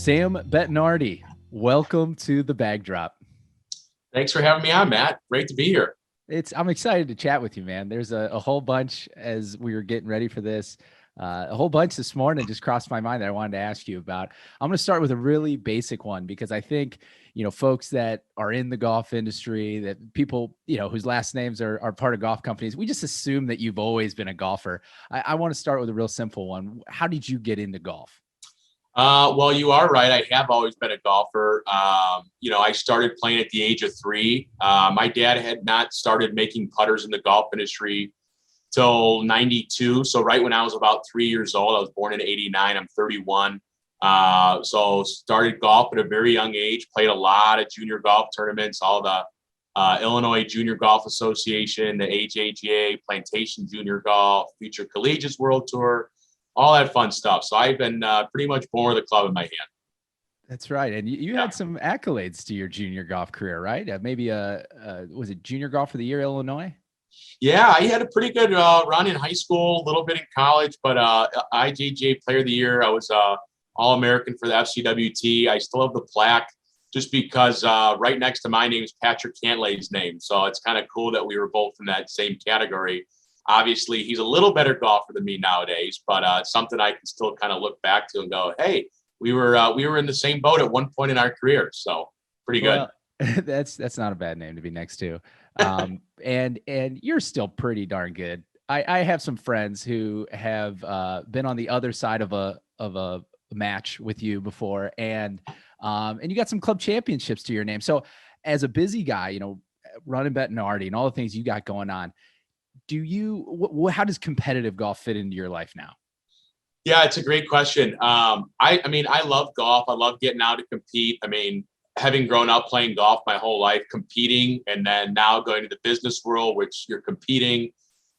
Sam Bettinardi, welcome to the Bag Drop. Thanks for having me on, Matt. Great to be here. I'm excited to chat with you, man. There's a whole bunch as we were getting ready for this. A whole bunch this morning just crossed my mind that I wanted to ask you about. I'm going to start with a really basic one because I think, folks that are in the golf industry, that people, whose last names are part of golf companies, we just assume that you've always been a golfer. I want to start with a real simple one. How did you get into golf? Well, you are right. I have always been a golfer. I started playing at the age of 3. My dad had not started making putters in the golf industry till 92. So right when I was about 3 years old, I was born in 89. I'm 31. So started golf at a very young age, played a lot of junior golf tournaments, all the Illinois Junior Golf Association, the AJGA, Plantation Junior Golf, Future Collegiate World Tour, all that fun stuff. So I've been pretty much born with a club in my hand. That's right. And you had some accolades to your junior golf career, right? Maybe was it Junior Golf of the Year, Illinois? Yeah, I had a pretty good run in high school, a little bit in college, but IJJ Player of the Year. I was All-American for the FCWT. I still have the plaque just because right next to my name is Patrick Cantlay's name. So it's kind of cool that we were both in that same category. Obviously, he's a little better golfer than me nowadays, but it's something I can still kind of look back to and go, hey, we were in the same boat at one point in our career. So pretty good. Well, that's not a bad name to be next to. And you're still pretty darn good. I have some friends who have been on the other side of a match with you before, and you got some club championships to your name. So as a busy guy, running Bettinardi and all the things you got going on, how does competitive golf fit into your life now? Yeah, it's a great question. I love golf. I love getting out to compete. Having grown up playing golf my whole life, competing, and then now going to the business world, which you're competing,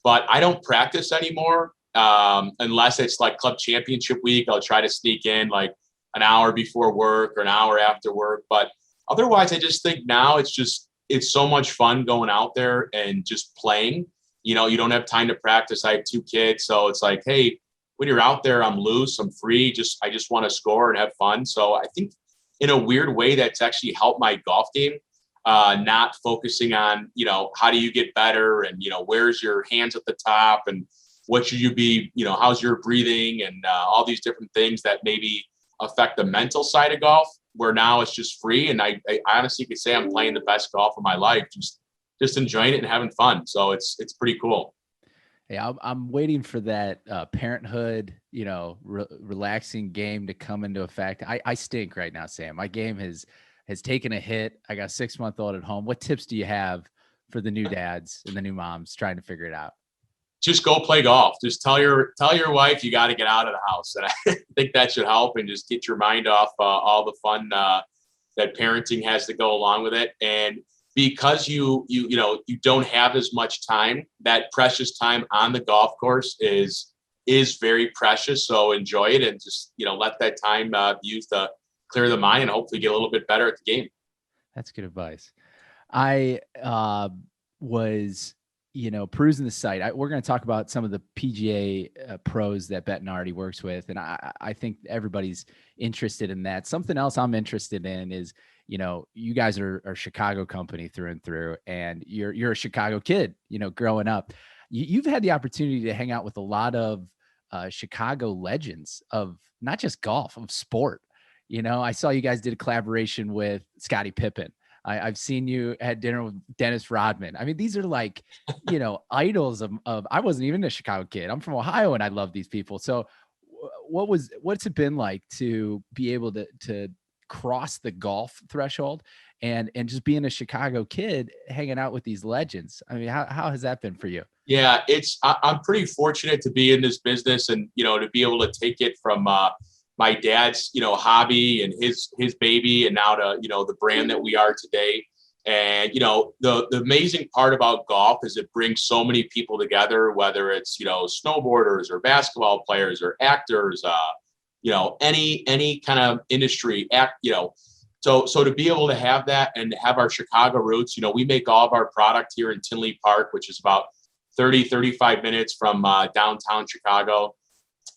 but I don't practice anymore unless it's like club championship week. I'll try to sneak in like an hour before work or an hour after work. But otherwise, I just think now it's so much fun going out there and just playing. You don't have time to practice. I have 2 kids. So it's like, hey, when you're out there, I'm loose, I'm free. I just want to score and have fun. So I think in a weird way, that's actually helped my golf game, not focusing on, how do you get better and, where's your hands at the top and what should you be, how's your breathing and all these different things that maybe affect the mental side of golf, where now it's just free. And I honestly could say I'm playing the best golf of my life, just enjoying it and having fun. So it's pretty cool. Hey, I'm waiting for that parenthood, relaxing game to come into effect. I stink right now, Sam. My game has taken a hit. I got a 6-month-old at home. What tips do you have for the new dads and the new moms trying to figure it out? Just go play golf. Just tell your wife you got to get out of the house. And I think that should help and just get your mind off all the fun that parenting has to go along with it. And because you don't have as much time, that precious time on the golf course is very precious. So enjoy it and just, let that time be used to clear the mind and hopefully get a little bit better at the game. That's good advice. I was, perusing the site. We're going to talk about some of the PGA pros that Bettinardi works with. And I think everybody's interested in that. Something else I'm interested in is, you guys are a Chicago company through and through, and you're a Chicago kid, growing up. You've had the opportunity to hang out with a lot of Chicago legends of not just golf, of sport. I saw you guys did a collaboration with Scottie Pippen. I've seen you at dinner with Dennis Rodman. These are like, idols of, I wasn't even a Chicago kid. I'm from Ohio and I love these people. So what's it been like to be able to cross the golf threshold and just being a Chicago kid hanging out with these legends? How has that been for you? Yeah, I'm pretty fortunate to be in this business and, to be able to take it from my dad's, hobby and his baby, and now to, the brand that we are today. And, the amazing part about golf is it brings so many people together, whether it's, snowboarders or basketball players or actors, any kind of industry so to be able to have that and have our Chicago roots, we make all of our product here in Tinley Park, which is about 35 minutes from downtown Chicago.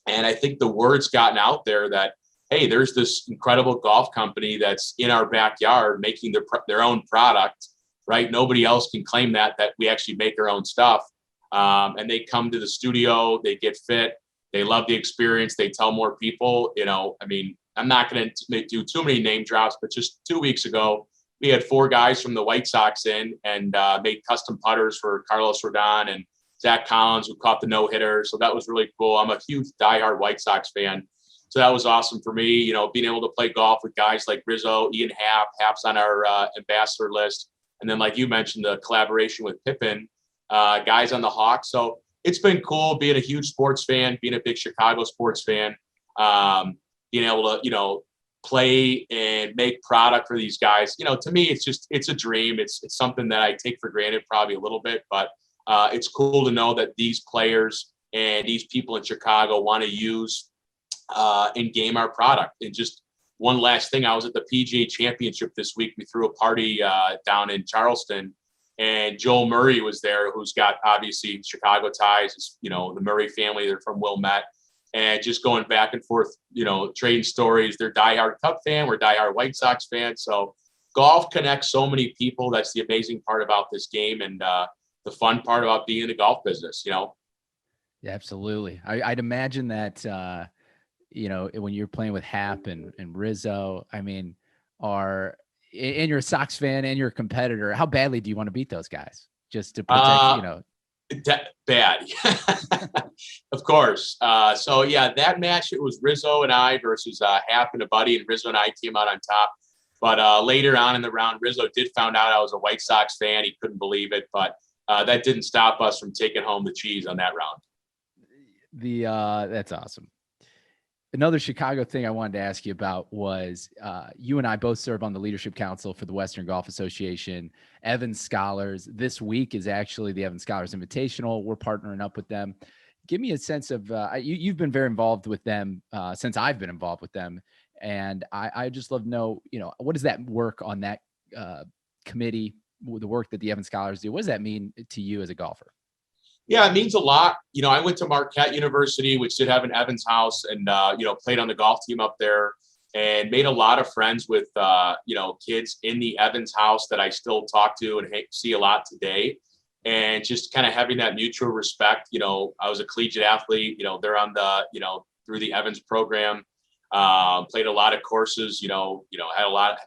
And I think the word's gotten out there that hey, there's this incredible golf company that's in our backyard making their own product, right? Nobody else can claim that we actually make our own stuff. And they come to the studio, they get fit, they love the experience, they tell more people. I mean, I'm not going to do too many name drops, but just 2 weeks ago, we had 4 guys from the White Sox in and made custom putters for Carlos Rodon and Zach Collins, who caught the no-hitter. So that was really cool. I'm a huge diehard White Sox fan. So that was awesome for me, being able to play golf with guys like Rizzo, Ian Happ. Happ's on our ambassador list. And then, like you mentioned, the collaboration with Pippen, guys on the Hawks. So it's been cool being a huge sports fan, being a big Chicago sports fan, being able to, play and make product for these guys. To me, it's a dream. It's something that I take for granted probably a little bit, but it's cool to know that these players and these people in Chicago want to use and game our product. And just one last thing, I was at the PGA Championship this week. We threw a party down in Charleston, and Joel Murray was there, who's got obviously Chicago ties. The Murray family, they're from Wilmette. And just going back and forth, trading stories. They're diehard Cub fan. We're diehard White Sox fans. So golf connects so many people. That's the amazing part about this game, and the fun part about being in the golf business. Yeah, absolutely. I'd imagine that when you're playing with Hap and Rizzo, I mean, and you're a Sox fan and you're a competitor, how badly do you want to beat those guys just to protect? Bad. Of course. So yeah, that match, it was Rizzo and I versus Hap and a buddy, and Rizzo and I came out on top. But later on in the round, Rizzo did find out I was a White Sox fan. He couldn't believe it, but that didn't stop us from taking home the cheese on that round. That's awesome. Another Chicago thing I wanted to ask you about was you and I both serve on the Leadership Council for the Western Golf Association. Evans Scholars. This week is actually the Evans Scholars Invitational. We're partnering up with them. Give me a sense of you've been very involved with them since I've been involved with them, and I just love to know, what does that work on that committee, the work that the Evans Scholars do? What does that mean to you as a golfer? Yeah, it means a lot. I went to Marquette University, which did have an Evans house, and, played on the golf team up there and made a lot of friends with, kids in the Evans house that I still talk to and see a lot today. And just kind of having that mutual respect. I was a collegiate athlete, they're on the, through the Evans program, played a lot of courses, had a lot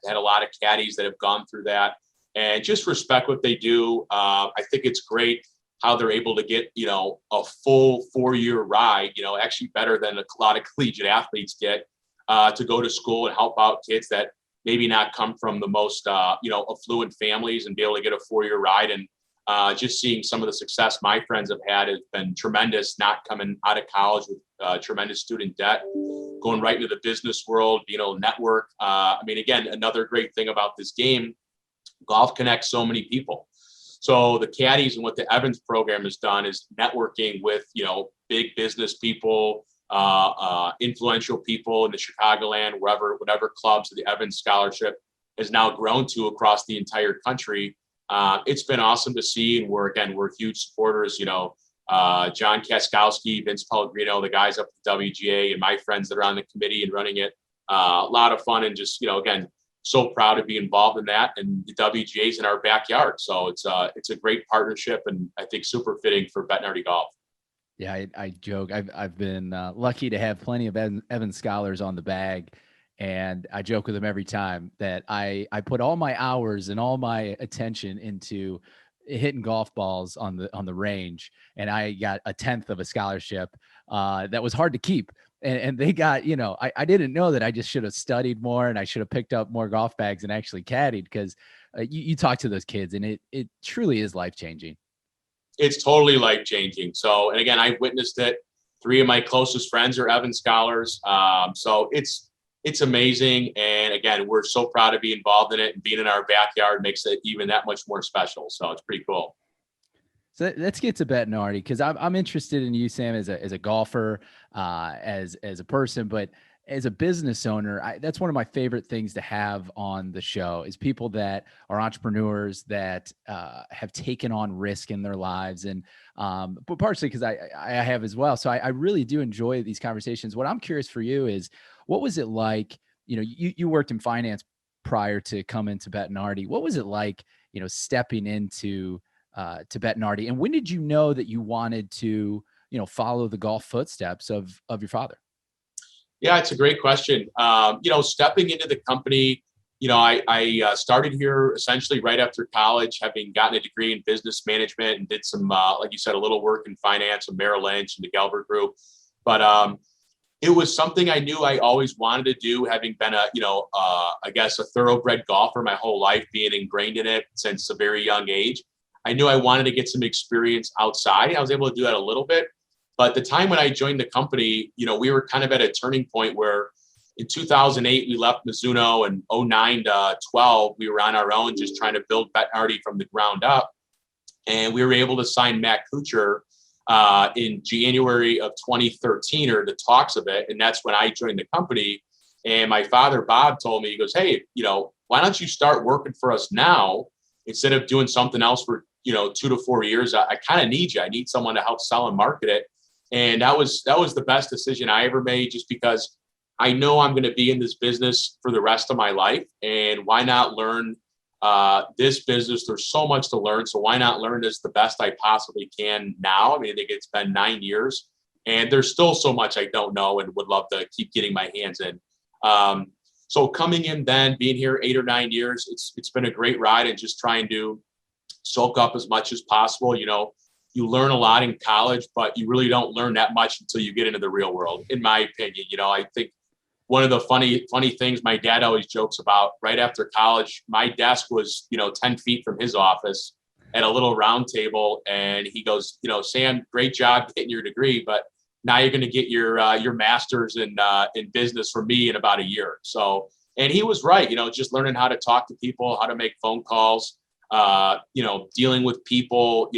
of caddies that have gone through that, and just respect what they do. I think it's great how they're able to get, a full 4-year ride, actually better than a lot of collegiate athletes get, to go to school and help out kids that maybe not come from the most, affluent families, and be able to get a 4-year ride. And just seeing some of the success my friends have had has been tremendous, not coming out of college with tremendous student debt, going right into the business world, network. Again, another great thing about this game, golf connects so many people. So the caddies and what the Evans program has done is networking with, big business people, influential people in the Chicagoland, whatever clubs the Evans Scholarship has now grown to across the entire country. It's been awesome to see. And we're huge supporters, John Kaskowski, Vince Pellegrino, the guys up at the WGA, and my friends that are on the committee and running it. A lot of fun, and just, so proud to be involved in that. And the WGA is in our backyard. So it's a great partnership, and I think super fitting for Bettinardi Golf. Yeah, I joke. I've been lucky to have plenty of Evans Scholars on the bag, and I joke with them every time that I put all my hours and all my attention into hitting golf balls on the range, and I got a 10th of a scholarship that was hard to keep. And they got, I didn't know that. I just should have studied more, and I should have picked up more golf bags and actually caddied, because you talk to those kids, and it truly is life-changing. It's totally life-changing. So, and again, I witnessed it. 3 of my closest friends are Evans Scholars. So it's amazing. And again, we're so proud to be involved in it, and being in our backyard makes it even that much more special. So it's pretty cool. So let's get to Bettinardi, because I'm interested in you, Sam, as a golfer, as a person, but as a business owner. That's one of my favorite things to have on the show, is people that are entrepreneurs that have taken on risk in their lives, and but partially because I have as well. So I really do enjoy these conversations. What I'm curious for you is, what was it like? You worked in finance prior to coming to Bettinardi. What was it like, stepping into to Bettinardi? And when did you know that you wanted to, follow the golf footsteps of your father? Yeah, it's a great question. Stepping into the company, I started here essentially right after college, having gotten a degree in business management and did some, like you said, a little work in finance with Merrill Lynch and the Gelber Group. But it was something I knew I always wanted to do, having been I guess a thoroughbred golfer my whole life, being ingrained in it since a very young age. I knew I wanted to get some experience outside. I was able to do that a little bit. But the time when I joined the company, we were kind of at a turning point where in 2008, we left Mizuno, and 09 to 12, we were on our own, just trying to build Bettinardi from the ground up. And we were able to sign Matt Kuchar in January of 2013, or the talks of it. And that's when I joined the company. And my father, Bob, told me, he goes, hey, why don't you start working for us now instead of doing something else for, 2 to 4 years? I kind of need you. I need someone to help sell and market it. And that was the best decision I ever made, just because I know I'm going to be in this business for the rest of my life. And why not learn this business? There's so much to learn. So why not learn this the best I possibly can now? I mean, I think it's been 9 years and there's still so much I don't know and would love to keep getting my hands in. So coming in, then being here 8 or 9 years, it's been a great ride, and just trying to soak up as much as possible. You learn a lot in college, but you really don't learn that much until you get into the real world, in my opinion. I think one of the funny things my dad always jokes about, right after college, my desk was, 10 feet from his office at a little round table. And he goes, Sam, great job getting your degree, but now you're going to get your master's in business from me in about a year. So, and he was right, just learning how to talk to people, how to make phone calls, dealing with people.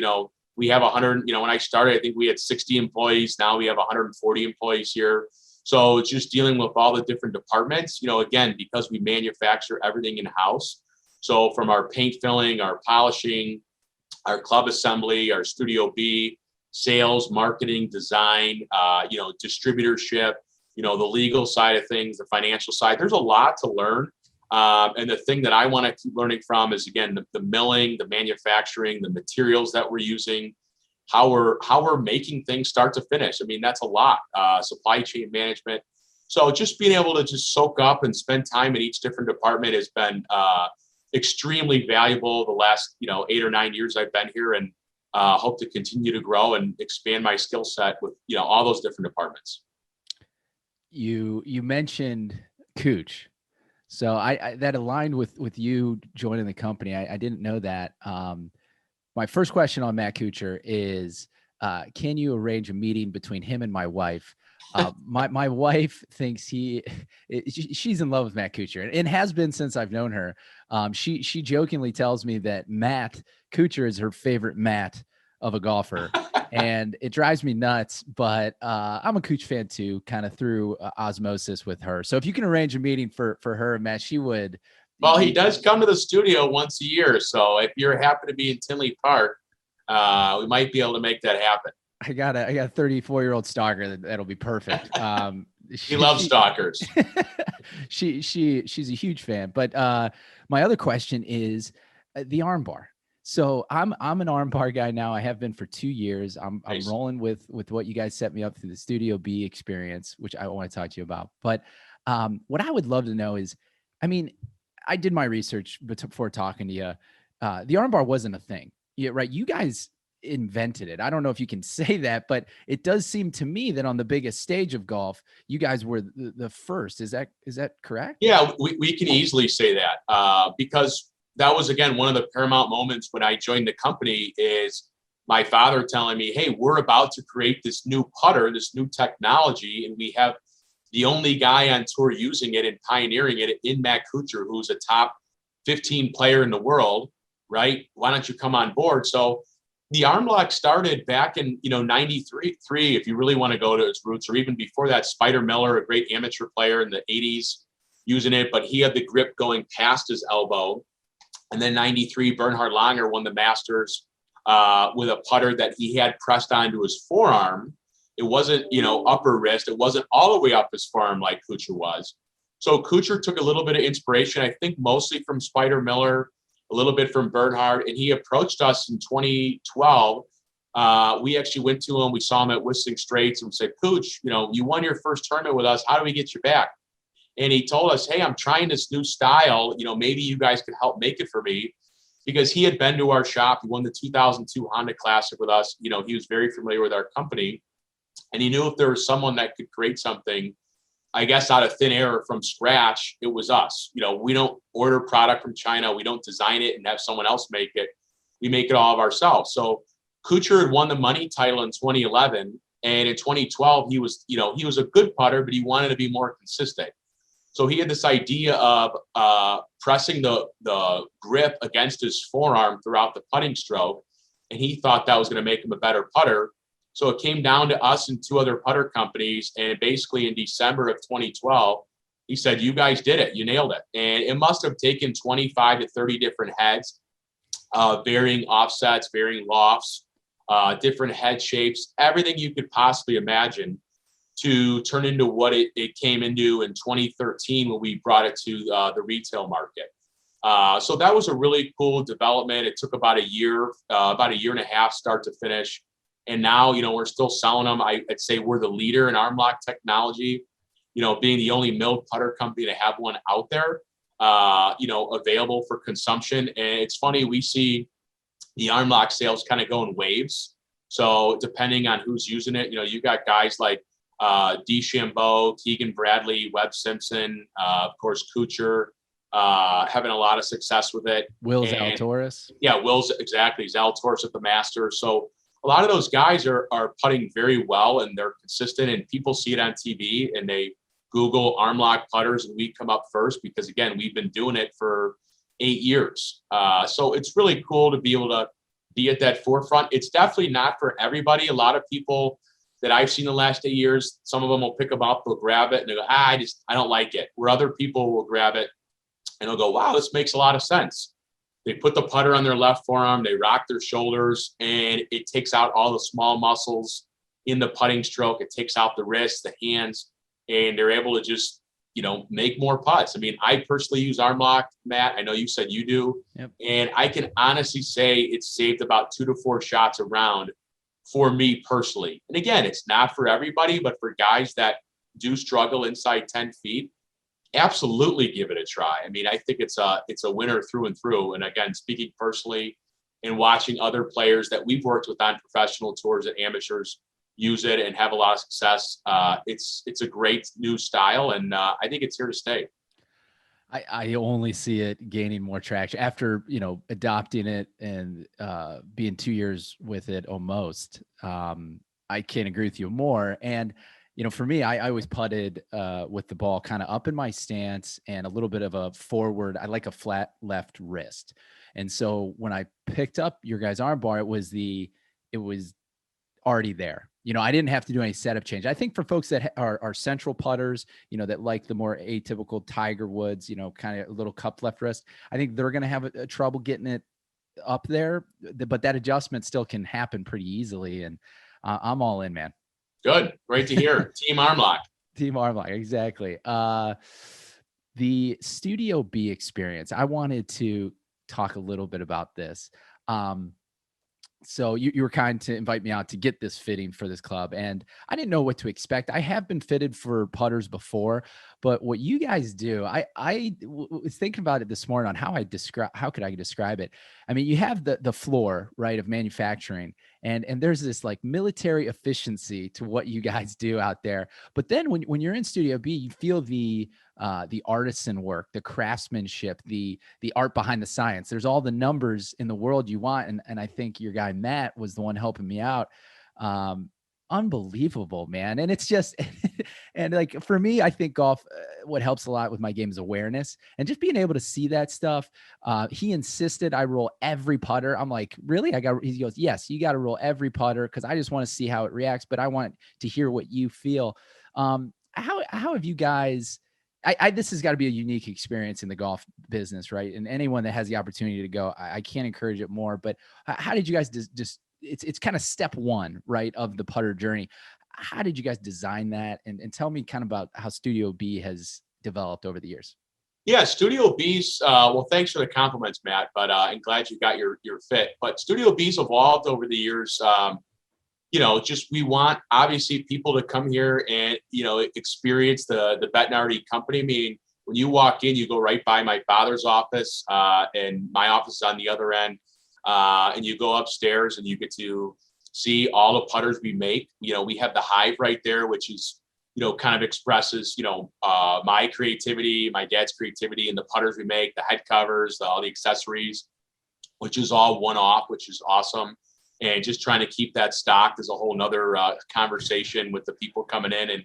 We have 100, when I started, I think we had 60 employees. Now we have 140 employees here. So it's just dealing with all the different departments, again, because we manufacture everything in-house. So from our paint filling, our polishing, our club assembly, our Studio B, sales, marketing, design, distributorship, the legal side of things, the financial side, there's a lot to learn. And the thing that I want to keep learning from is, again, the milling, the manufacturing, the materials that we're using, how we're making things start to finish. I mean, that's a lot. Supply chain management. So just being able to just soak up and spend time in each different department has been extremely valuable the last 8 or 9 years I've been here, and hope to continue to grow and expand my skill set with all those different departments. You mentioned Cooch. So I that aligned with you joining the company. I didn't know that. My first question on Matt Kuchar is, can you arrange a meeting between him and my wife? My wife thinks she's in love with Matt Kuchar, and has been since I've known her. She jokingly tells me that Matt Kuchar is her favorite Matt of a golfer. And it drives me nuts, but I'm a Cooch fan too, kind of through osmosis with her. So if you can arrange a meeting for her and Matt, she would. Well, he does come to the studio once a year. So if you're happy to be in Tinley Park, we might be able to make that happen. I got a 34-year-old stalker that'll be perfect. He loves stalkers. She's a huge fan. But my other question is the Armbar. So I'm an Armbar guy now. I have been for 2 years. I'm rolling with what you guys set me up through the Studio B experience, which I want to talk to you about. But what I would love to know is, I mean, I did my research before talking to you. The Armbar wasn't a thing, right? You guys invented it. I don't know if you can say that, but it does seem to me that on the biggest stage of golf, you guys were the first. Is that correct? Yeah, we can easily say that because that was, again, one of the paramount moments when I joined the company, is my father telling me, hey, we're about to create this new putter, this new technology, and we have the only guy on tour using it and pioneering it in Matt Kuchar, who's a top 15 player in the world, right? Why don't you come on board? So the arm lock started back in 93. If you really want to go to its roots, or even before that, Spider Miller, a great amateur player in the 80s, using it, but he had the grip going past his elbow. And then 93, Bernhard Langer won the Masters with a putter that he had pressed onto his forearm. It wasn't, upper wrist. It wasn't all the way up his forearm like Kuchar was. So Kuchar took a little bit of inspiration, I think mostly from Spider Miller, a little bit from Bernhard, and he approached us in 2012. We actually went to him. We saw him at Whistling Straits and we said, Cooch, you won your first tournament with us. How do we get you back? And he told us, hey, I'm trying this new style. Maybe you guys could help make it for me, because he had been to our shop. He won the 2002 Honda Classic with us. He was very familiar with our company, and he knew if there was someone that could create something, I guess, out of thin air from scratch, it was us. We don't order product from China. We don't design it and have someone else make it. We make it all of ourselves. So Kuchar had won the money title in 2011. And in 2012, he was a good putter, but he wanted to be more consistent. So he had this idea of pressing the grip against his forearm throughout the putting stroke. And he thought that was going to make him a better putter. So it came down to us and two other putter companies. And basically in December of 2012, he said, you guys did it. You nailed it. And it must have taken 25 to 30 different heads, varying offsets, varying lofts, different head shapes, everything you could possibly imagine, to turn into what it came into in 2013 when we brought it to the retail market. So that was a really cool development. It took about a year and a half, start to finish. And now, we're still selling them. I'd say we're the leader in arm lock technology, being the only milled putter company to have one out there, available for consumption. And it's funny, we see the arm lock sales kind of go in waves. So depending on who's using it, you got guys like DeChambeau, Keegan Bradley, Webb Simpson, of course, Kuchar, having a lot of success with it. Will Zalatoris. Yeah, Will's exactly. Zalatoris at the Masters. So a lot of those guys are putting very well, and they're consistent, and people see it on TV and they Google arm lock putters and we come up first because, again, we've been doing it for 8 years. So it's really cool to be able to be at that forefront. It's definitely not for everybody. A lot of people that I've seen the last 8 years, some of them will pick them up, they'll grab it and they go, I don't like it. Where other people will grab it and they'll go, wow, this makes a lot of sense. They put the putter on their left forearm, they rock their shoulders, and it takes out all the small muscles in the putting stroke. It takes out the wrists, the hands, and they're able to just, make more putts. I mean, I personally use arm lock, Matt. I know you said you do. Yep. And I can honestly say it's saved about 2 to 4 shots a round for me personally. And again, it's not for everybody, but for guys that do struggle inside 10 feet, absolutely give it a try. I mean, I think it's a winner through and through. And again, speaking personally and watching other players that we've worked with on professional tours and amateurs use it and have a lot of success, it's a great new style, and I think it's here to stay. I only see it gaining more traction after, adopting it and being 2 years with it almost. I can't agree with you more. And for me, I always putted with the ball kind of up in my stance and a little bit of a forward. I like a flat left wrist. And so when I picked up your guys' armbar, it was already there. I didn't have to do any setup change. I think for folks that are central putters, that like the more atypical Tiger Woods, kind of a little cupped left wrist, I think they're going to have a trouble getting it up there. But that adjustment still can happen pretty easily. And I'm all in, man. Good. Great to hear. Team arm lock. Team arm lock. Exactly. The Studio B experience, I wanted to talk a little bit about this. So you were kind to invite me out to get this fitting for this club, and I didn't know what to expect. I have been fitted for putters before, but what you guys do, I was thinking about it this morning on how could I describe it? I mean, you have the floor, right, of manufacturing, and there's this like military efficiency to what you guys do out there. But then when you're in Studio B, you feel the artisan work, the craftsmanship, the art behind the science. There's all the numbers in the world you want. And I think your guy, Matt, was the one helping me out. Unbelievable, man. And it's just, and like, for me, I think golf, what helps a lot with my game is awareness and just being able to see that stuff. He insisted I roll every putter. I'm like, really? He goes, yes, you got to roll every putter, 'cause I just want to see how it reacts, but I want to hear what you feel. How have you guys, this has got to be a unique experience in the golf business, right? And anyone that has the opportunity to go, I can't encourage it more, but how did you guys just it's kind of step one, right, of the putter journey. how did you guys design that? And tell me kind of about how Studio B has developed over the years. Yeah, Studio B's. Well, thanks for the compliments, Matt. But I'm glad you got your fit. But Studio B's evolved over the years. Just we want obviously people to come here and experience the Bettinardi company. I mean, when you walk in, you go right by my father's office, and my office is on the other end. And you go upstairs and you get to see all the putters we make. We have the hive right there, which is kind of expresses, my creativity, my dad's creativity, and the putters we make, the head covers, all the accessories, which is all one off, which is awesome. And just trying to keep that stocked is a whole nother conversation with the people coming in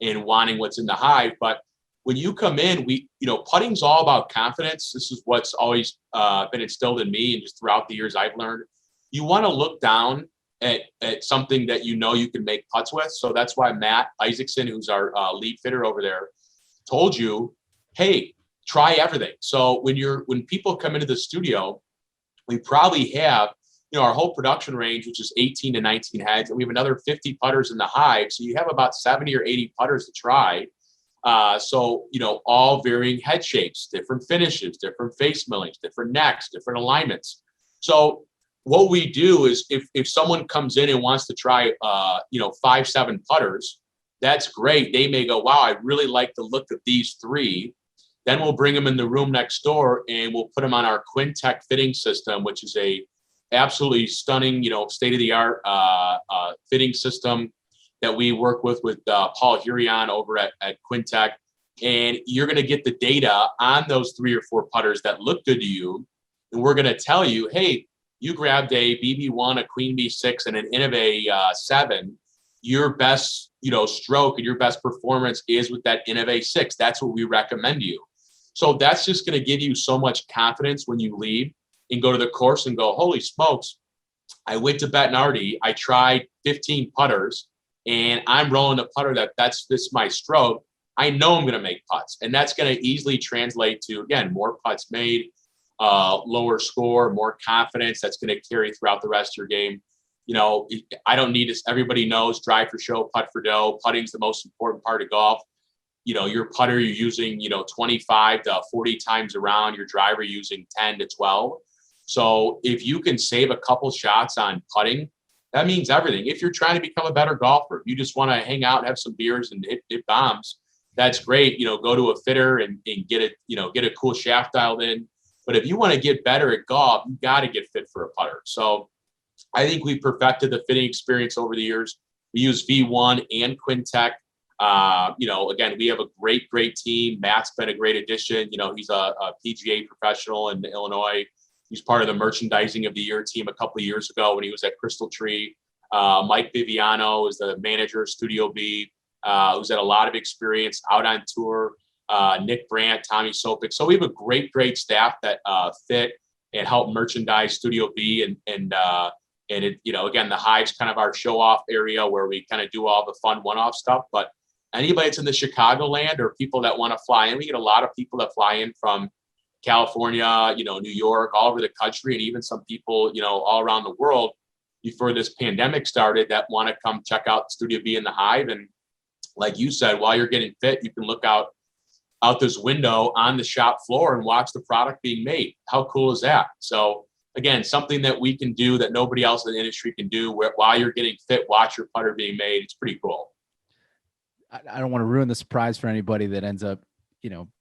and wanting what's in the hive. But when you come in, putting's all about confidence. This is what's always been instilled in me, and just throughout the years I've learned. You want to look down at something that you can make putts with. So that's why Matt Isaacson, who's our lead fitter over there, told you, hey, try everything. So when people come into the studio, we probably have our whole production range, which is 18 to 19 heads, and we have another 50 putters in the hive. So you have about 70 or 80 putters to try. All varying head shapes, different finishes, different face millings, different necks, different alignments. So what we do is if someone comes in and wants to try, 5-7 putters, that's great. They may go, wow, I really like the look of these 3. Then we'll bring them in the room next door and we'll put them on our Quintech fitting system, which is a absolutely stunning, state-of-the-art fitting system that we work with Paul Hurion over at Quintech. And you're going to get the data on those 3 or 4 putters that look good to you. And we're going to tell you, hey, you grabbed a BB1, a Queen B6, and an Innovate 7. Your best, stroke and your best performance is with that Innovate 6. That's what we recommend you. So that's just going to give you so much confidence when you leave and go to the course and go, holy smokes, I went to Bettinardi, I tried 15 putters, and I'm rolling a putter that's this my stroke. I know I'm going to make putts, and that's going to easily translate to, again, more putts made, lower score, more confidence. That's going to carry throughout the rest of your game. I don't need this. Everybody knows drive for show, putt for dough. Putting's the most important part of golf. Your putter you're using, 25 to 40 times around. Your driver using 10 to 12. So if you can save a couple shots on putting, that means everything. If you're trying to become a better golfer, you just want to hang out and have some beers and hit bombs, that's great. Go to a fitter and get a cool shaft dialed in. But if you want to get better at golf, you got to get fit for a putter. So I think we perfected the fitting experience over the years. We use V1 and Quintech. Again, we have a great team. Matt's been a great addition. He's a PGA professional in Illinois. He's part of the merchandising of the year team a couple of years ago when he was at Crystal Tree. Mike Viviano is the manager of Studio B, who's had a lot of experience out on tour. Nick Brandt, Tommy Sopik. So we have a great staff that fit and help merchandise Studio B, and it, again, the hive's kind of our show off area where we kind of do all the fun one-off stuff. But anybody that's in the Chicagoland or people that want to fly in, we get a lot of people that fly in from California, New York, all over the country, and even some people, all around the world before this pandemic started that want to come check out Studio B in the hive. And like you said, while you're getting fit, you can look out this window on the shop floor and watch the product being made. How cool is that? So again, something that we can do that nobody else in the industry can do, where while you're getting fit, watch your putter being made. It's pretty cool. I don't want to ruin the surprise for anybody that ends up,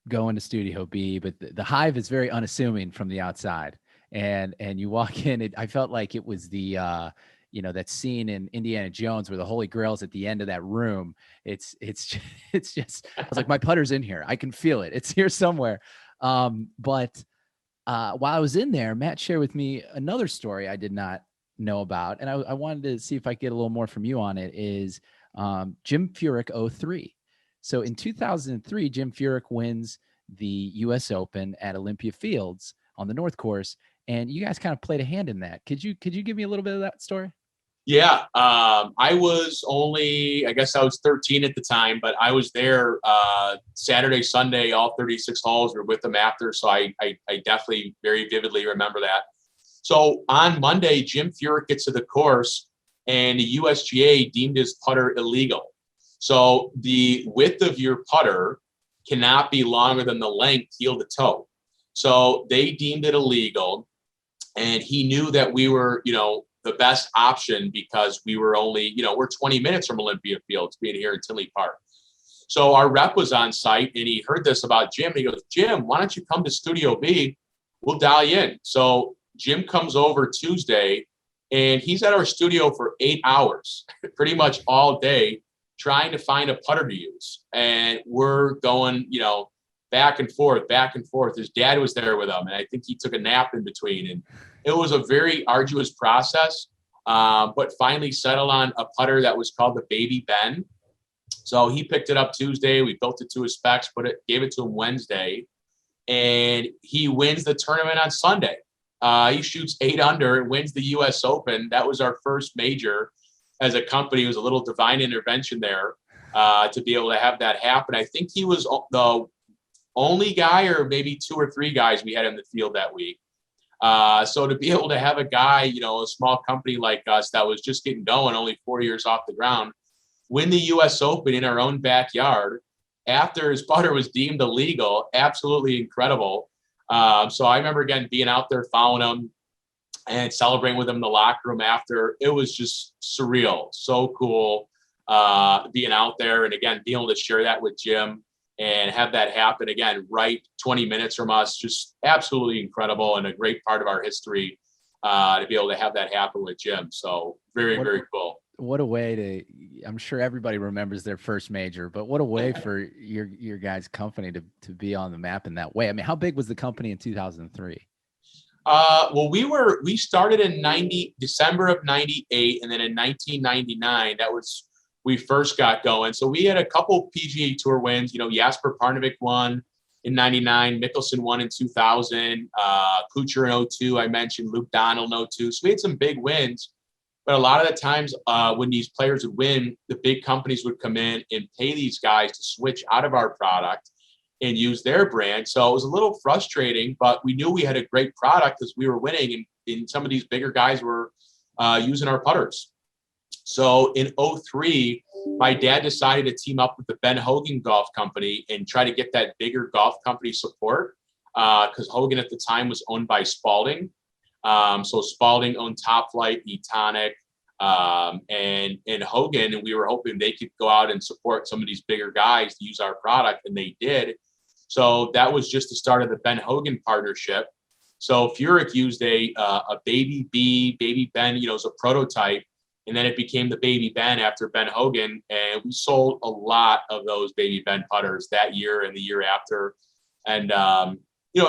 going to Studio B, but the hive is very unassuming from the outside. And you walk in, I felt like it was the, that scene in Indiana Jones where the Holy Grail's at the end of that room. It's just, I was like, my putter's in here. I can feel it. It's here somewhere. But while I was in there, Matt shared with me another story I did not know about. And I wanted to see if I could get a little more from you on it, is Jim Furyk 03. So in 2003, Jim Furyk wins the US Open at Olympia Fields on the North Course. And you guys kind of played a hand in that. Could you give me a little bit of that story? Yeah. I was 13 at the time, but I was there Saturday, Sunday, all 36 holes were with them after. So I definitely very vividly remember that. So on Monday, Jim Furyk gets to the course and the USGA deemed his putter illegal. So the width of your putter cannot be longer than the length heel to toe. So they deemed it illegal, and he knew that we were, the best option because we were only, we're 20 minutes from Olympia Fields being here in Tinley Park. So our rep was on site and he heard this about Jim. And he goes, Jim, why don't you come to Studio B? We'll dial you in. So Jim comes over Tuesday and he's at our studio for 8 hours, pretty much all day, trying to find a putter to use. And we're going, back and forth, back and forth. His dad was there with him, and I think he took a nap in between. And it was a very arduous process, but finally settled on a putter that was called the Baby Ben. So he picked it up Tuesday. We built it to his specs, gave it to him Wednesday, and he wins the tournament on Sunday. He shoots 8 under and wins the U.S. Open. That was our first major as a company. It was a little divine intervention there to be able to have that happen. I think he was the only guy, or maybe 2 or 3 guys we had in the field that week. So to be able to have a guy, a small company like us that was just getting going, only 4 years off the ground, win the U.S. Open in our own backyard after his putter was deemed illegal, absolutely incredible. So I remember, again, being out there following him and celebrating with him in the locker room after. It was just surreal, so cool being out there. And again, being able to share that with Jim and have that happen again, right 20 minutes from us, just absolutely incredible and a great part of our history to be able to have that happen with Jim. So very cool. What a way to, I'm sure everybody remembers their first major, but what a way for your guys' company to be on the map in that way. I mean, how big was the company in 2003? Well, we started in December of 98. And then in 1999, we first got going. So we had a couple PGA Tour wins. Jasper Parnevik won in 99, Mickelson won in 2000, Kuchar in 02, I mentioned Luke Donald in 02. So we had some big wins. But a lot of the times when these players would win, the big companies would come in and pay these guys to switch out of our product and use their brand. So it was a little frustrating, but we knew we had a great product because we were winning, and some of these bigger guys were using our putters. So in 03, my dad decided to team up with the Ben Hogan Golf Company and try to get that bigger golf company support because Hogan at the time was owned by Spalding. So Spalding owned Top Flight, Etonic, and Hogan, and we were hoping they could go out and support some of these bigger guys to use our product, and they did. So that was just the start of the Ben Hogan partnership. So Furyk used a Baby B, Baby Ben, as a prototype, and then it became the Baby Ben after Ben Hogan, and we sold a lot of those Baby Ben putters that year and the year after. And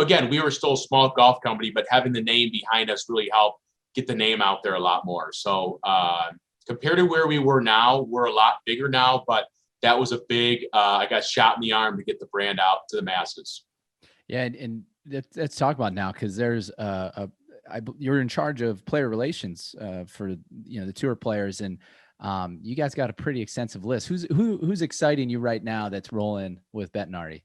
again, we were still a small golf company, but having the name behind us really helped get the name out there a lot more. So compared to where we were now, we're a lot bigger now, but that was a big, shot in the arm to get the brand out to the masses. Yeah. And let's talk about now, because there's you're in charge of player relations for, the tour players, and you guys got a pretty extensive list. Who's exciting you right now that's rolling with Bettinardi?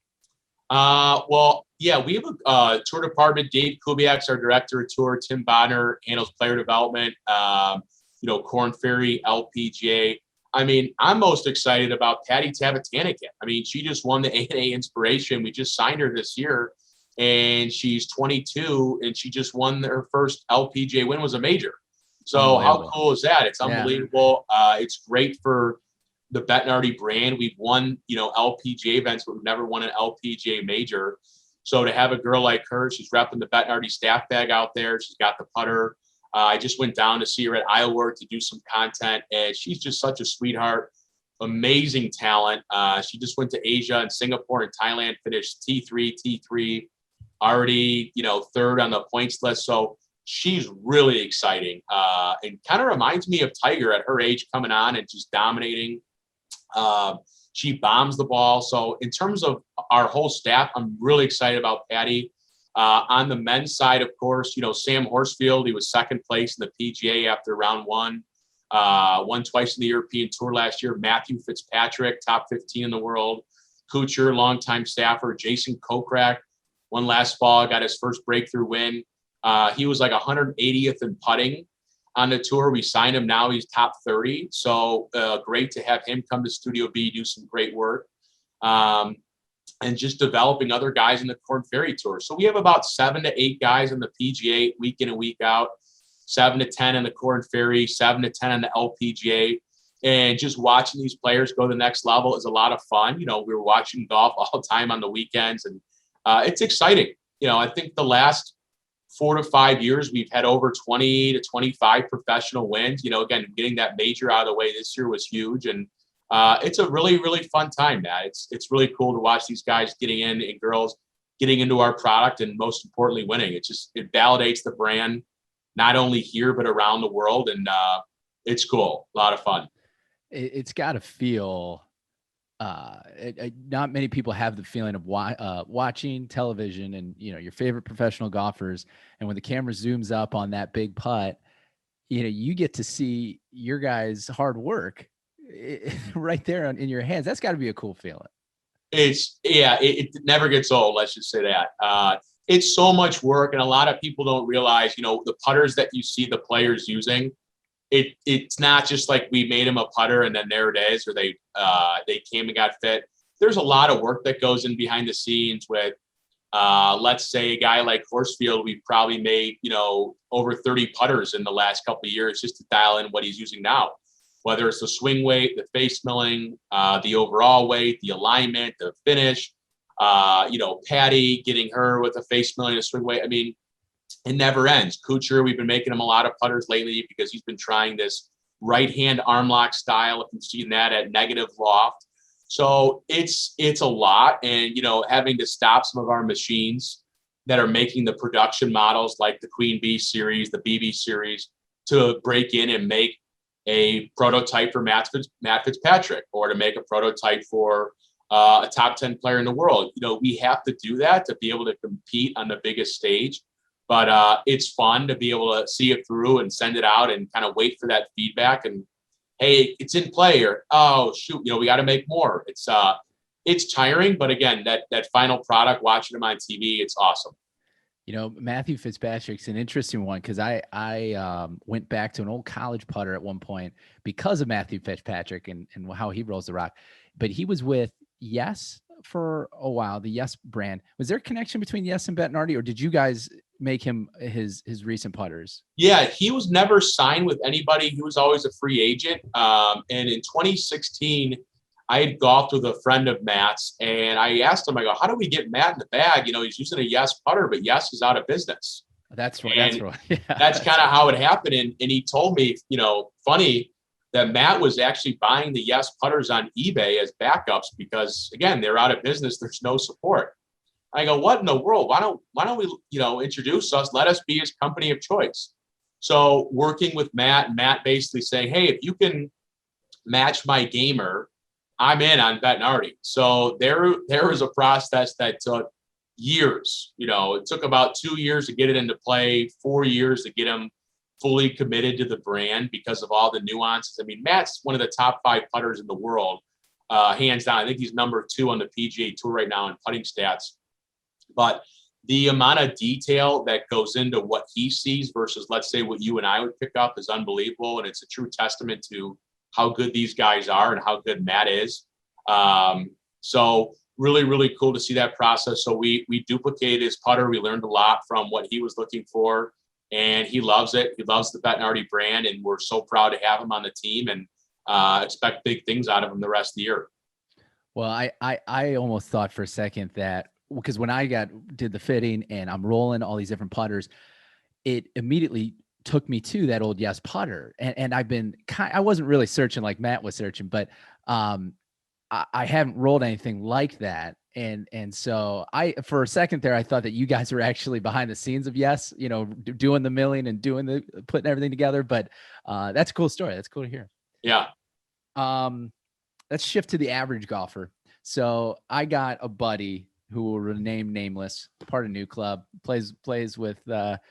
Well, yeah, we have a tour department. Dave Kubiak's our director of tour. Tim Bonner handles player development. Corn Ferry, LPGA. I mean, I'm most excited about Patty Tabatanic. I mean, she just won the A&A Inspiration. We just signed her this year, and she's 22, and she just won her first LPGA win, was a major. So how cool is that? It's unbelievable. Yeah. It's great for the Bettinardi brand. We've won, LPGA events, but we've never won an LPGA major. So to have a girl like her, she's repping the Bettinardi staff bag out there. She's got the putter. I just went down to see her at Isleworth to do some content, and she's just such a sweetheart, amazing talent. She just went to Asia and Singapore and Thailand, finished T3, already, third on the points list. So she's really exciting and kind of reminds me of Tiger at her age, coming on and just dominating. She bombs the ball. So in terms of our whole staff, I'm really excited about Patty. On the men's side, of course, Sam Horsfield, he was second place in the PGA after round one, won twice in the European Tour last year. Matthew Fitzpatrick, top 15 in the world. Kuchar, longtime staffer. Jason Kokrak won last fall, got his first breakthrough win. He was like 180th in putting on the tour. We signed him now. He's top 30. So great to have him come to Studio B, do some great work. And just developing other guys in the Korn Ferry Tour. So we have about 7 to 8 guys in the PGA week in and week out, 7 to 10 in the Korn Ferry, 7 to 10 in the LPGA. And just watching these players go to the next level is a lot of fun. You know, we were watching golf all the time on the weekends, and it's exciting. You know, I think the last 4 to 5 years, we've had over 20 to 25 professional wins. You know, again, getting that major out of the way this year was huge. And it's a really, really fun time, Matt. It's really cool to watch these guys getting in and girls getting into our product, and most importantly, winning. It validates the brand, not only here, but around the world. And it's cool. A lot of fun. It's got to feel, not many people have the feeling of watching television and, you know, your favorite professional golfers. And when the camera zooms up on that big putt, you know, you get to see your guys' hard work right there in your hands. That's got to be a cool feeling. It never gets old. Let's just say that. It's so much work. And a lot of people don't realize, you know, the putters that you see the players using, it's not just like we made them a putter and then there it is, or they came and got fit. There's a lot of work that goes in behind the scenes with, let's say a guy like Horsfield, we've probably made, you know, over 30 putters in the last couple of years just to dial in what he's using now, whether it's the swing weight, the face milling, the overall weight, the alignment, the finish, you know, Patty getting her with a face milling, a swing weight. I mean, it never ends. Kuchar, we've been making him a lot of putters lately because he's been trying this right-hand arm lock style. If you've seen that at negative loft. So it's a lot. And, you know, having to stop some of our machines that are making the production models like the Queen Bee series, the BB series, to break in and make a prototype for Matt Fitzpatrick, or to make a prototype for a top 10 player in the world. You know, we have to do that to be able to compete on the biggest stage. But it's fun to be able to see it through and send it out and kind of wait for that feedback. And hey, it's in play, or oh shoot, you know, we got to make more. It's tiring, but again, that final product, watching them on TV, it's awesome. You know, Matthew Fitzpatrick's an interesting one because I went back to an old college putter at one point because of Matthew Fitzpatrick and how he rolls the rock. But he was with Yes for a while, the Yes brand. Was there a connection between Yes and Bettinardi, or did you guys make him his recent putters? Yeah, he was never signed with anybody. He was always a free agent. And in 2016, I had golfed with a friend of Matt's, and I asked him, I go, how do we get Matt in the bag? You know, he's using a Yes putter, but Yes is out of business. That's right. That's right. Yeah, that's kind of how it happened. And he told me, you know, funny that Matt was actually buying the Yes putters on eBay as backups because, again, they're out of business. There's no support. I go, what in the world? Why don't we, you know, introduce us? Let us be his company of choice. So working with Matt basically saying, hey, if you can match my gamer, I'm in on Bettinardi. So there was a process that took years. You know, it took about 2 years to get it into play, 4 years to get him fully committed to the brand because of all the nuances. I mean, Matt's one of the top 5 putters in the world, hands down. I think he's number 2 on the PGA Tour right now in putting stats. But the amount of detail that goes into what he sees versus, let's say, what you and I would pick up is unbelievable. And it's a true testament to how good these guys are and how good Matt is. So really, really cool to see that process. So we duplicated his putter. We learned a lot from what he was looking for, and he loves it. He loves the Bettinardi brand, and we're so proud to have him on the team and expect big things out of him the rest of the year. Well, I almost thought for a second that, because when I did the fitting and I'm rolling all these different putters, it immediately took me to that old Yes putter. And I wasn't really searching like Matt was searching, but I haven't rolled anything like that. And so for a second there, I thought that you guys were actually behind the scenes of Yes, you know, doing the milling and putting everything together. But that's a cool story. That's cool to hear. Yeah. Let's shift to the average golfer. So I got a buddy who will remain nameless, part of NewClub, plays with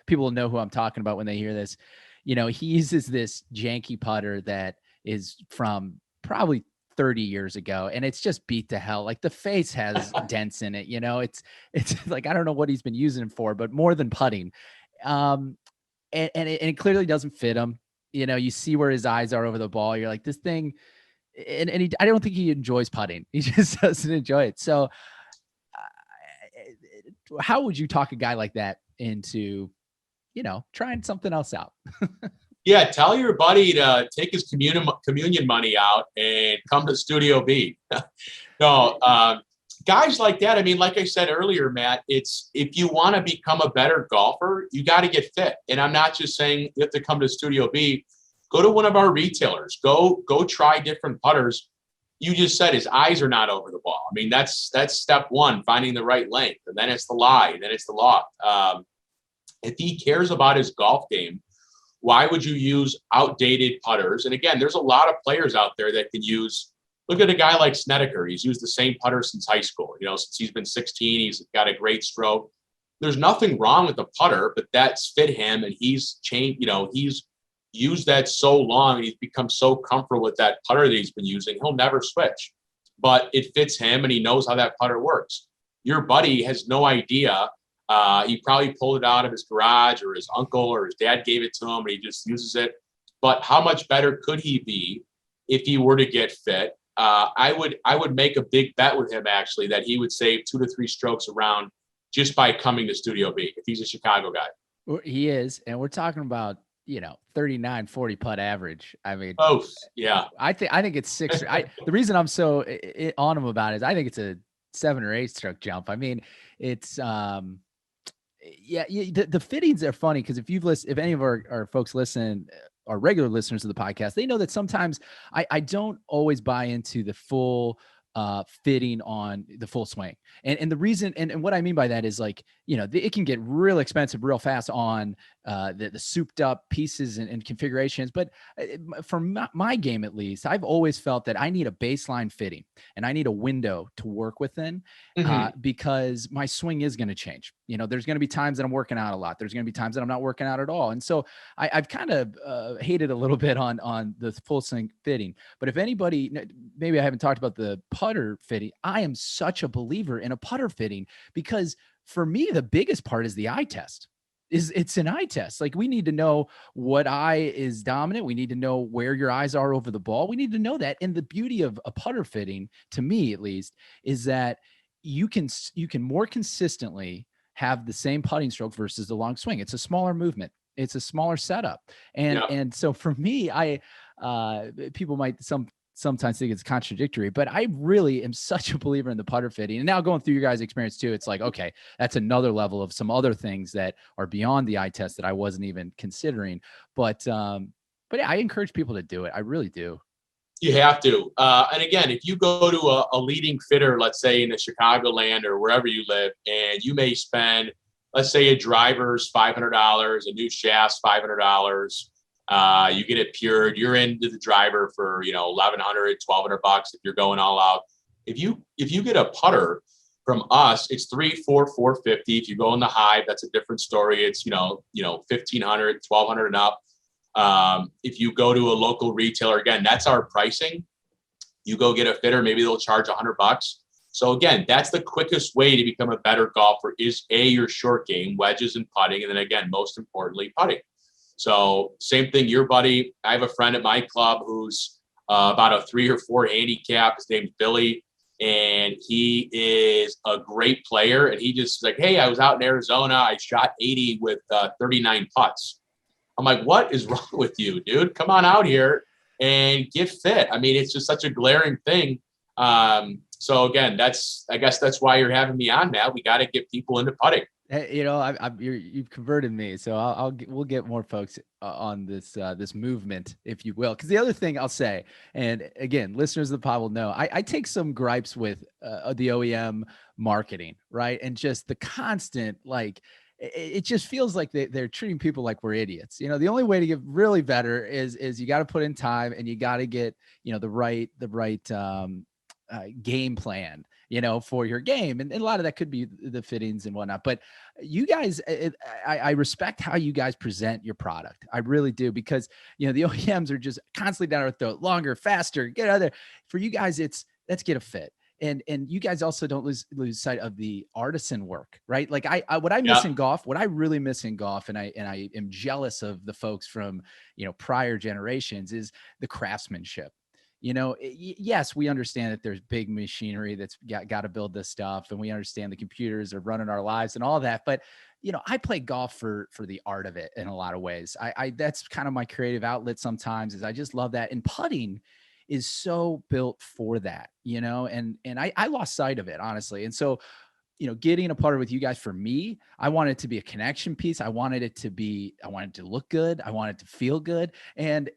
people will know who I'm talking about when they hear this. You know, he uses this janky putter that is from probably 30 years ago, and it's just beat to hell. Like the face has dents in it. You know, it's like, I don't know what he's been using it for, but more than putting. And it clearly doesn't fit him. You know, you see where his eyes are over the ball. You're like, this thing, and I don't think he enjoys putting. He just doesn't enjoy it. So how would you talk a guy like that into, you know, trying something else out? Yeah, tell your buddy to take his communion money out and come to Studio B. No, guys like that. I mean, like I said earlier, Matt, it's if you want to become a better golfer, you got to get fit. And I'm not just saying you have to come to Studio B. Go to one of our retailers. Go try different putters. You just said his eyes are not over the ball. I mean, that's step one, finding the right length, and then it's the lie, and then it's the loft. If he cares about his golf game, why would you use outdated putters? And again, there's a lot of players out there that can use. Look at a guy like Snedeker. He's used the same putter since high school. You know, since he's been 16, he's got a great stroke. There's nothing wrong with the putter, but that's fit him, and he's changed. You know, he's used that so long, and he's become so comfortable with that putter that he's been using. He'll never switch, but it fits him, and he knows how that putter works. Your buddy has no idea. He probably pulled it out of his garage, or his uncle or his dad gave it to him, and he just uses it. But how much better could he be if he were to get fit? I would make a big bet with him, actually, that he would save 2 to 3 strokes around just by coming to Studio B if he's a Chicago guy. He is, and we're talking about, you know, 39, 40 putt average. I mean, oh yeah, I think it's 6. The reason I'm so on him about it is I think it's a 7 or 8 stroke jump. I mean, it's the fittings are funny because if any of our folks listen, our regular listeners of the podcast, they know that sometimes I don't always buy into the full fitting on the full swing. And the reason, and what I mean by that is, like, you know, it can get real expensive real fast on the souped up pieces and configurations. But for my game, at least, I've always felt that I need a baseline fitting and I need a window to work within because my swing is going to change. You know, there's going to be times that I'm working out a lot. There's going to be times that I'm not working out at all. And so I've kind of hated a little bit on the full swing fitting. But if anybody, maybe I haven't talked about the putter fitting, I am such a believer in a putter fitting because for me, the biggest part is the eye test. It's an eye test. Like, we need to know what eye is dominant. We need to know where your eyes are over the ball. We need to know that. And the beauty of a putter fitting, to me at least, is that you can more consistently have the same putting stroke versus the long swing. It's a smaller movement. It's a smaller setup. And so for me, people might sometimes think it's contradictory, but I really am such a believer in the putter fitting. And now going through your guys' experience too, it's like, okay, that's another level of some other things that are beyond the eye test that I wasn't even considering. But yeah, I encourage people to do it. I really do. You have to. And again, if you go to a leading fitter, let's say in the Chicagoland or wherever you live, and you may spend, let's say a driver's $500, a new shaft's $500, you get it pured, you're into the driver for, you know, $1,100, $1,200 if you're going all out. If you get a putter from us, it's $300, $400, $450. If you go in the Hive, that's a different story. It's, you know, $1,500, $1,200 and up. If you go to a local retailer, again, that's our pricing. You go get a fitter, maybe they'll charge $100. So again, that's the quickest way to become a better golfer is your short game, wedges and putting. And then again, most importantly, putting. So same thing, your buddy. I have a friend at my club who's about a 3 or 4 handicap. His name's Billy, and he is a great player. And he just like, hey, I was out in Arizona. I shot 80 with 39 putts. I'm like, what is wrong with you, dude? Come on out here and get fit. I mean, it's just such a glaring thing. So again, I guess that's why you're having me on, Matt. We got to get people into putting. You know, you've converted me, so we'll get more folks on this movement, if you will. Because the other thing I'll say, and again, listeners of the pod will know, I take some gripes with the OEM marketing, right? And just the constant, like, it just feels like they're treating people like we're idiots. You know, the only way to get really better is you got to put in time and you got to get, you know, the right game plan, you know, for your game. And a lot of that could be the fittings and whatnot, but you guys, I respect how you guys present your product. I really do, because, you know, the OEMs are just constantly down our throat, longer, faster, get out there. For you guys, let's get a fit. and you guys also don't lose sight of the artisan work, right? Like what I Yeah. miss in golf, what I really miss in golf, and I am jealous of the folks from, prior generations, is the craftsmanship. Yes, we understand that there's big machinery that's got to build this stuff, and we understand the computers are running our lives and all that. But I play golf for the art of it in a lot of ways. I that's kind of my creative outlet sometimes. Is I just love that, and putting is so built for that, and I lost sight of it, honestly. And so, getting a putter with you guys, for me, I want it to be a connection piece. I wanted it to look good. I want it to feel good. And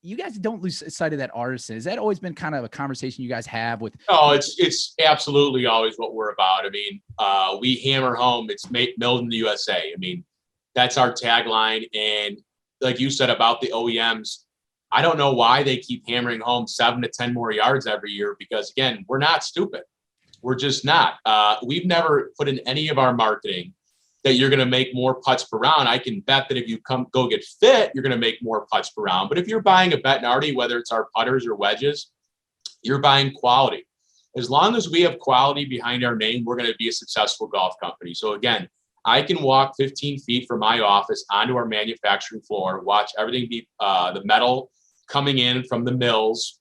you guys don't lose sight of that artisan. Has that always been kind of a conversation you guys have with? Oh, it's absolutely always what we're about. I mean, we hammer home, it's milled in the USA. I mean, that's our tagline. And like you said about the OEMs, I don't know why they keep hammering home 7 to 10 more yards every year, because again, we're not stupid. We're just not. We've never put in any of our marketing that you're going to make more putts per round. I can bet that if you go get fit, you're going to make more putts per round. But if you're buying a Bettinardi, whether it's our putters or wedges, you're buying quality. As long as we have quality behind our name, we're going to be a successful golf company. So again, I can walk 15 feet from my office onto our manufacturing floor, watch everything be the metal coming in from the mills,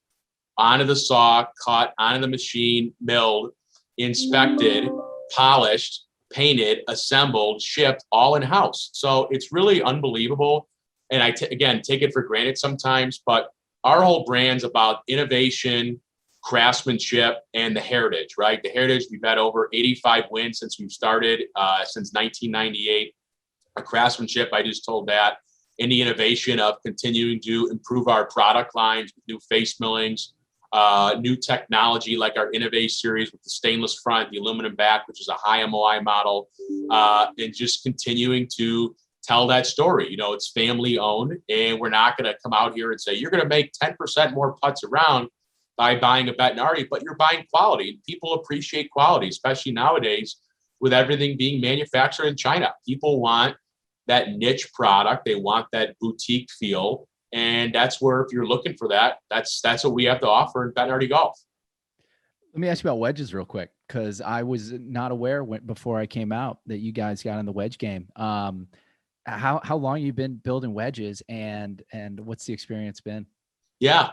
onto the saw, cut, onto the machine, milled, inspected, polished, painted, assembled, shipped, all in-house. So it's really unbelievable. And again, take it for granted sometimes, but our whole brand's about innovation, craftsmanship, and the heritage, right? The heritage, we've had over 85 wins since we've started, since 1998. Our craftsmanship, I just told that, and the innovation of continuing to improve our product lines with new face millings, new technology like our Innovate series with the stainless front, the aluminum back, which is a high MOI model, and just continuing to tell that story. It's family owned, and we're not going to come out here and say, you're going to make 10% more putts around by buying a Bettinardi, but you're buying quality. People appreciate quality, especially nowadays with everything being manufactured in China. People want that niche product. They want that boutique feel. And that's where, if you're looking for that, that's what we have to offer in Bettinardi Golf. Let me ask you about wedges real quick, because I was not aware before I came out that you guys got in the wedge game. How long you been building wedges, and what's the experience been? Yeah,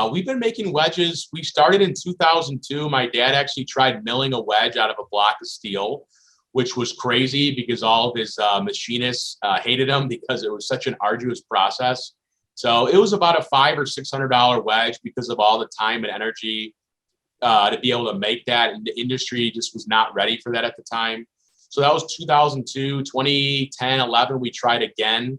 we've been making wedges. We started in 2002. My dad actually tried milling a wedge out of a block of steel, which was crazy because all of his machinists hated him because it was such an arduous process. So it was about a $500 or $600 wedge because of all the time and energy to be able to make that. And the industry just was not ready for that at the time. So that was 2002, 2010, 11, we tried again.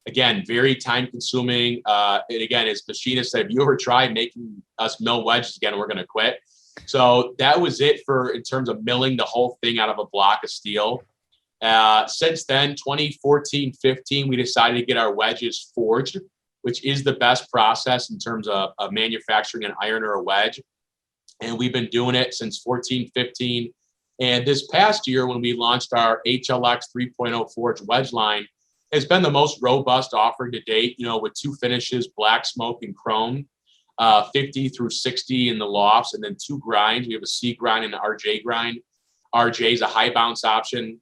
Again, very time consuming. And again, as machinists said, if you ever try making us mill wedges again, we're going to quit. So that was it in terms of milling the whole thing out of a block of steel. Since then, 2014, 15, we decided to get our wedges forged, which is the best process in terms of manufacturing an iron or a wedge. And we've been doing it since 14, 15. And this past year, when we launched our HLX 3.0 forged wedge line, it's been the most robust offering to date, with 2 finishes, black smoke and chrome, 50 through 60 in the lofts, and then 2 grinds. We have a C grind and an RJ grind. RJ is a high bounce option.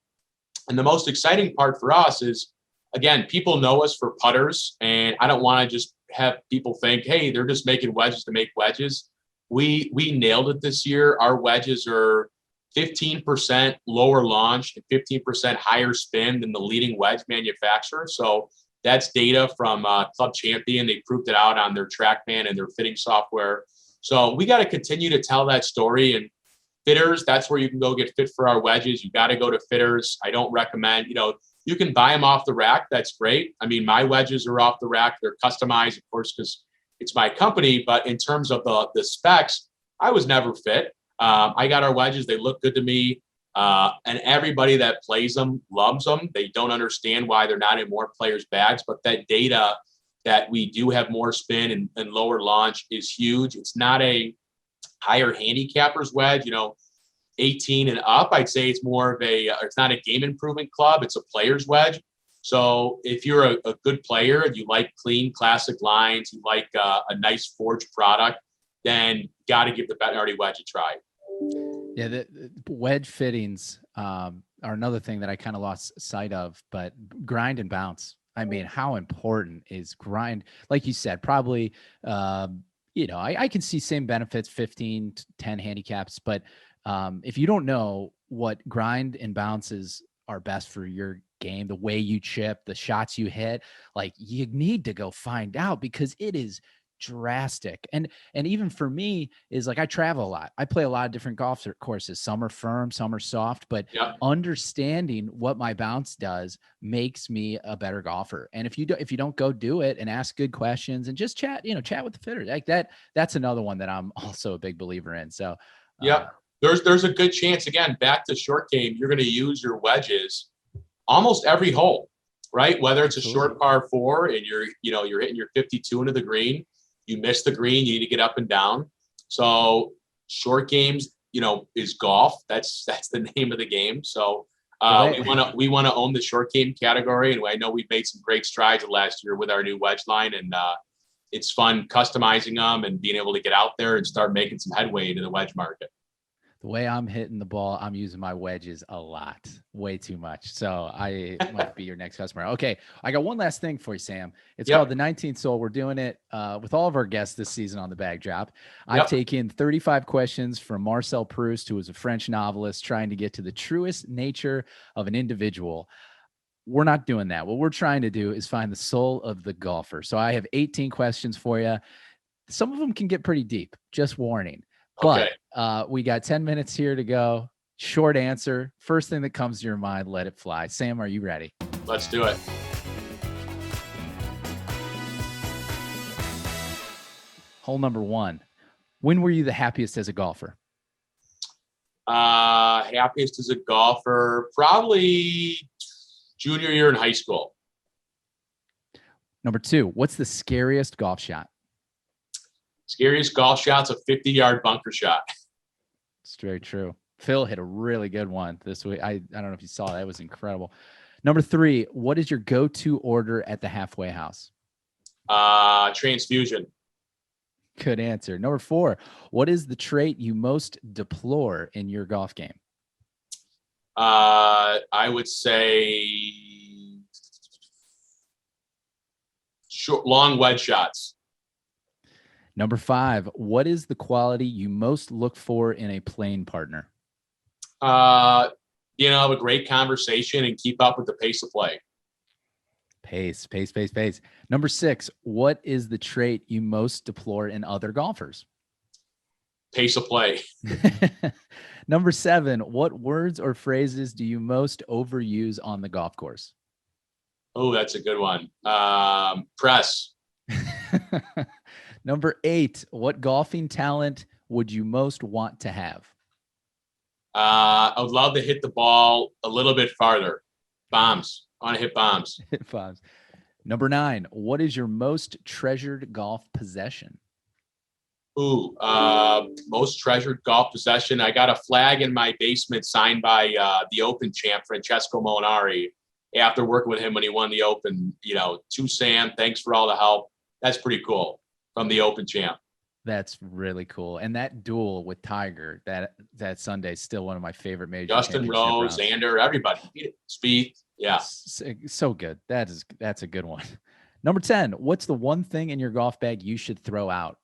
And the most exciting part for us is, again, people know us for putters, and I don't want to just have people think, hey, they're just making wedges to make wedges. We nailed it this year. Our wedges are 15% lower launch and 15% higher spin than the leading wedge manufacturer. So that's data from Club Champion. They proved it out on their TrackMan and their fitting software. So we got to continue to tell that story. And fitters, that's where you can go get fit for our wedges. You got to go to fitters. I don't recommend, you can buy them off the rack. That's great. I mean, my wedges are off the rack. They're customized, of course, because it's my company. But in terms of the specs, I was never fit. I got our wedges. They look good to me. And everybody that plays them loves them. They don't understand why they're not in more players' bags. But that data that we do have more spin and lower launch is huge. It's not a higher handicapper's wedge, 18 and up. I'd say it's more of it's not a game improvement club. It's a player's wedge. So if you're a good player and you like clean classic lines, you like a nice forged product, then got to give the Bettinardi wedge a try. Yeah, the wedge fittings are another thing that I kind of lost sight of, but grind and bounce. I mean, how important is grind? Like you said, probably, I can see same benefits, 15 to 10 handicaps, but if you don't know what grind and bounces are best for your game, the way you chip, the shots you hit, like you need to go find out because it is drastic. And even for me is like I travel a lot. I play a lot of different golf courses. Some are firm, some are soft, but Yep. understanding what my bounce does makes me a better golfer. And if you don't go do it and ask good questions and just chat, chat with the fitter like that, that's another one that I'm also a big believer in. So Yep. There's a good chance, again, back to short game, you're going to use your wedges almost every hole, right? Whether it's a short par 4 and you're hitting your 52 into the green, you miss the green, you need to get up and down. So short games, is golf. That's the name of the game. So we want to own the short game category, and I know we've made some great strides last year with our new wedge line, and it's fun customizing them and being able to get out there and start making some headway into the wedge market. The way I'm hitting the ball, I'm using my wedges a lot, way too much. So I might be your next customer. Okay, I got one last thing for you, Sam. It's called the 19th Soul. We're doing it with all of our guests this season on the Bag Drop. I've taken 35 questions from Marcel Proust, who was a French novelist trying to get to the truest nature of an individual. We're not doing that. What we're trying to do is find the soul of the golfer. So I have 18 questions for you. Some of them can get pretty deep, just warning. Okay. But we got 10 minutes here to go. Short answer. First thing that comes to your mind, let it fly. Sam, are you ready? Let's do it. Hole number 1. When were you the happiest as a golfer? Happiest as a golfer, probably junior year in high school. Number 2, what's the scariest golf shot? Scariest golf shot's a 50-yard bunker shot. It's very true. Phil hit a really good one this week. I don't know if you saw that. It was incredible. Number 3, what is your go-to order at the halfway house? Transfusion. Good answer. Number 4, what is the trait you most deplore in your golf game? I would say long wedge shots. Number 5, what is the quality you most look for in a playing partner? Have a great conversation and keep up with the pace of play. Pace. Number 6, what is the trait you most deplore in other golfers? Pace of play. Number 7, what words or phrases do you most overuse on the golf course? Oh, that's a good one. Press. Number 8, what golfing talent would you most want to have? I would love to hit the ball a little bit farther. Bombs. I want to hit bombs. Hit bombs. Number 9, what is your most treasured golf possession? Ooh, most treasured golf possession. I got a flag in my basement signed by the Open champ, Francesco Molinari, after working with him when he won the Open. To Sam, thanks for all the help. That's pretty cool. From the Open champ. That's really cool. And that duel with Tiger that Sunday is still one of my favorite major. Justin Rose, Xander, everybody. Speed. Yeah. So good. That's a good one. Number 10, what's the one thing in your golf bag you should throw out?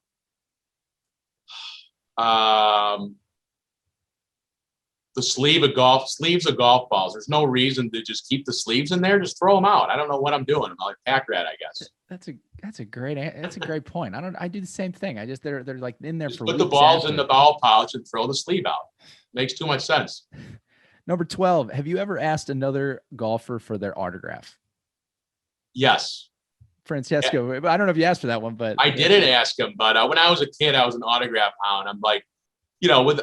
The sleeves of golf balls. There's no reason to just keep the sleeves in there. Just throw them out. I don't know what I'm doing. I'm like pack rat, I guess. That's a great point. I do the same thing. They're like in there for put the balls in the ball pouch and throw the sleeve out. Makes too much sense. Number 12, have you ever asked another golfer for their autograph? Yes. Francesco, I don't know if you asked for that one, but I didn't ask him. But when I was a kid, I was an autograph hound. I'm like, with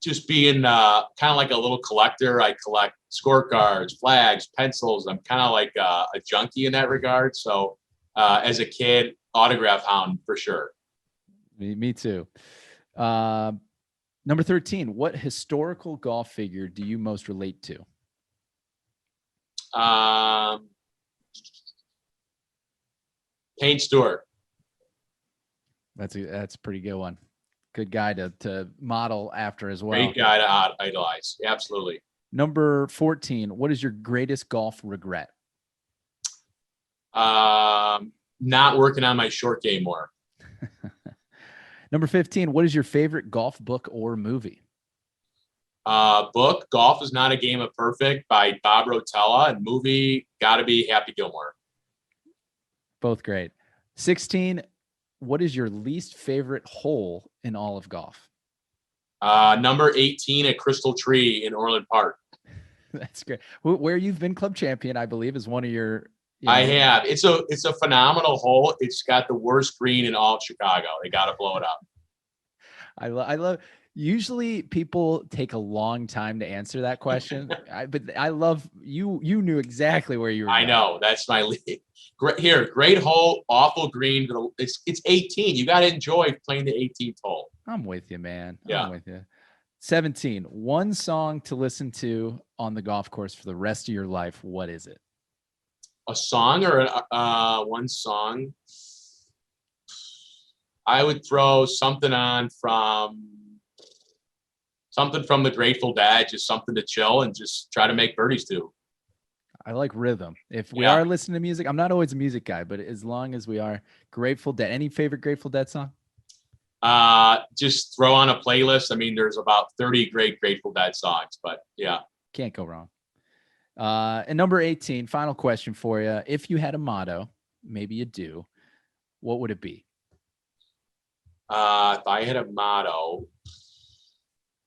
just being kind of like a little collector. I collect scorecards, flags, pencils. I'm kind of like a junkie in that regard. So as a kid, autograph hound for sure. Me too. Number 13, what historical golf figure do you most relate to? Payne Stewart. That's a pretty good one. Good guy to model after as well. Great guy to idolize. Absolutely. Number 14, what is your greatest golf regret? Not working on my short game more. Number 15, what is your favorite golf book or movie? Book, Golf is Not a Game of Perfect by Bob Rotella, and movie, gotta be Happy Gilmore. Both great. 16, what is your least favorite hole in all of golf? Number 18 at Crystal Tree in Orland Park. That's great. Where you've been club champion, I believe, is one of your. I have. It's a phenomenal hole. It's got the worst green in all of Chicago. They got to blow it up. I love. Usually people take a long time to answer that question, but I love you. You knew exactly where you were. I know. That's my lead. Great hole, awful green. It's 18. You got to enjoy playing the 18th hole. I'm with you, man. Yeah. I'm with you. 17, one song to listen to on the golf course for the rest of your life. What is it? A song or one song? I would throw something on from the Grateful Dead, just something to chill and just try to make birdies to. I like rhythm. If we are listening to music, I'm not always a music guy, but as long as we are, Grateful Dead. Any favorite Grateful Dead song? Just throw on a playlist. I mean, there's about 30 great Grateful Dead songs, but yeah. Can't go wrong. And number 18, final question for you. If you had a motto, maybe you do, what would it be? If I had a motto,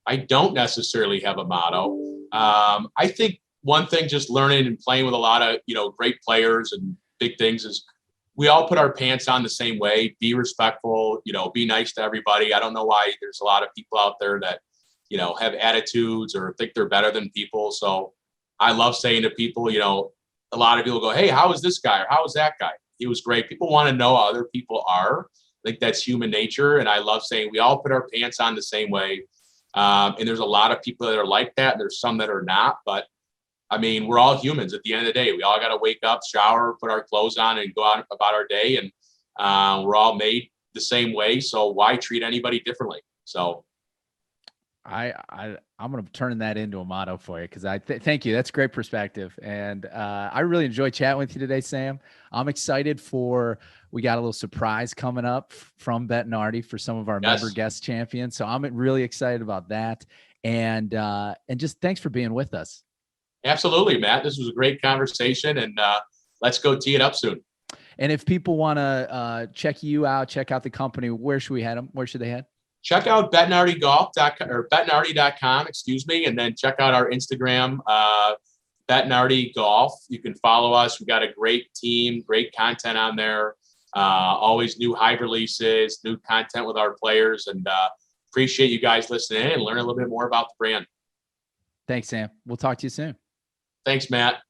I don't necessarily have a motto. I think one thing, just learning and playing with a lot of, great players and big things, is we all put our pants on the same way. Be respectful, be nice to everybody. I don't know why there's a lot of people out there that, have attitudes or think they're better than people. So I love saying to people, a lot of people go, hey, how is this guy? Or how is that guy? He was great. People want to know how other people are. I think that's human nature. And I love saying we all put our pants on the same way. And there's a lot of people that are like that. There's some that are not, but I mean, we're all humans at the end of the day. We all got to wake up, shower, put our clothes on, and go out about our day. And we're all made the same way. So why treat anybody differently? So I'm going to turn that into a motto for you, because thank you. That's great perspective. And I really enjoyed chatting with you today, Sam. I'm excited we got a little surprise coming up from Bettinardi for some of our member guest champions. So I'm really excited about that. And just thanks for being with us. Absolutely, Matt. This was a great conversation, and let's go tee it up soon. And if people want to check you out, check out the company, where should we head them? Where should they head? Check out Bettinardi.com, excuse me, and then check out our Instagram, Bettinardi Golf. You can follow us. We've got a great team, great content on there. Always new hype releases, new content with our players, and appreciate you guys listening in and learn a little bit more about the brand. Thanks, Sam. We'll talk to you soon. Thanks, Matt.